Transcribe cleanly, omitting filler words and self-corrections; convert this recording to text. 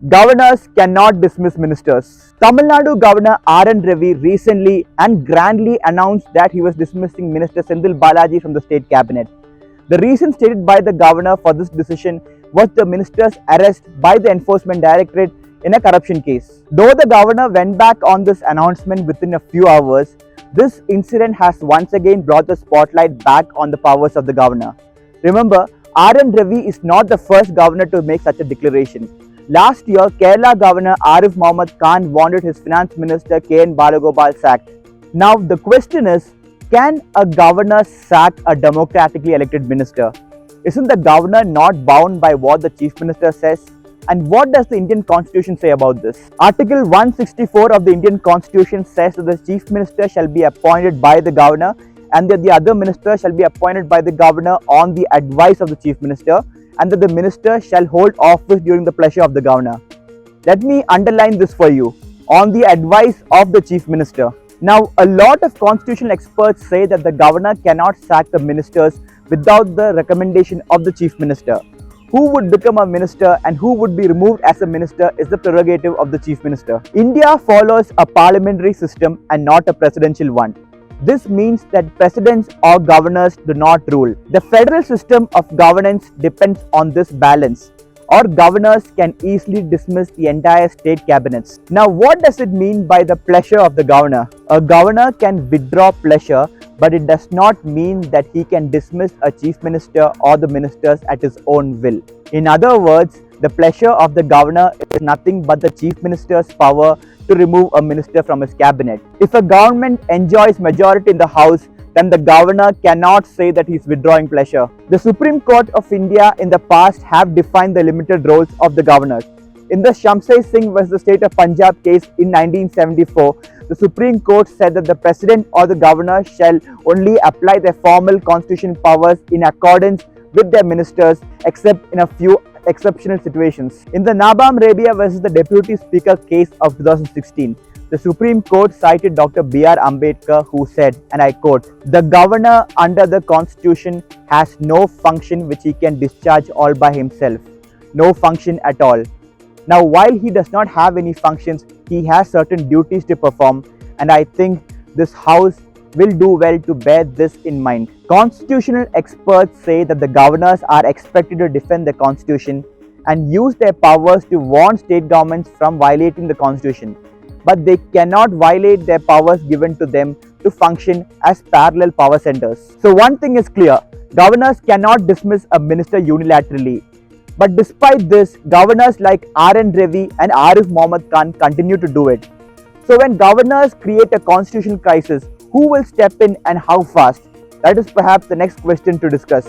Governors cannot dismiss ministers. Tamil Nadu Governor RN Ravi recently and grandly announced that he was dismissing Minister Senthil Balaji from the state cabinet. The reason stated by the governor for this decision was the minister's arrest by the Enforcement Directorate in a corruption case. Though the governor went back on this announcement within a few hours, this incident has once again brought the spotlight back on the powers of the governor. Remember, RN Ravi is not the first governor to make such a declaration. Last year, Kerala Governor Arif Mohammed Khan wanted his Finance Minister KN Balagopal sacked. Now the question is, can a governor sack a democratically elected minister? Isn't the governor not bound by what the Chief Minister says? And what does the Indian Constitution say about this? Article 164 of the Indian Constitution says that the Chief Minister shall be appointed by the governor and that the other ministers shall be appointed by the governor on the advice of the Chief Minister, and that the minister shall hold office during the pleasure of the governor. Let me underline this for you. On the advice of the Chief Minister. Now, a lot of constitutional experts say that the governor cannot sack the ministers without the recommendation of the Chief Minister. Who would become a minister and who would be removed as a minister is the prerogative of the Chief Minister. India follows a parliamentary system and not a presidential one. This means that presidents or governors do not rule. The federal system of governance depends on this balance, or governors can easily dismiss the entire state cabinets. Now, what does it mean by the pleasure of the governor? A governor can withdraw pleasure, but it does not mean that he can dismiss a chief minister or the ministers at his own will. In other words, the pleasure of the governor is nothing but the chief minister's power to remove a minister from his cabinet. If a government enjoys majority in the house, then the governor cannot say that he is withdrawing pleasure. The Supreme Court of India in the past have defined the limited roles of the governors. In the Shamsai Singh vs. the State of Punjab case in 1974, the Supreme Court said that the president or the governor shall only apply their formal constitutional powers in accordance with their ministers, except in a few exceptional situations. In the Nabam Rabia vs. the Deputy Speaker case of 2016, the Supreme Court cited Dr. B.R. Ambedkar, who said, and I quote, "The governor under the Constitution has no function which he can discharge all by himself. No function at all. Now, while he does not have any functions, he has certain duties to perform, and I think this House will do well to bear this in mind." Constitutional experts say that the governors are expected to defend the Constitution and use their powers to warn state governments from violating the Constitution, but they cannot violate their powers given to them to function as parallel power centers. So one thing is clear, governors cannot dismiss a minister unilaterally. But despite this, governors like RN Ravi and Arif Mohammed Khan continue to do it. So when governors create a constitutional crisis, who will step in and how fast? That is perhaps the next question to discuss.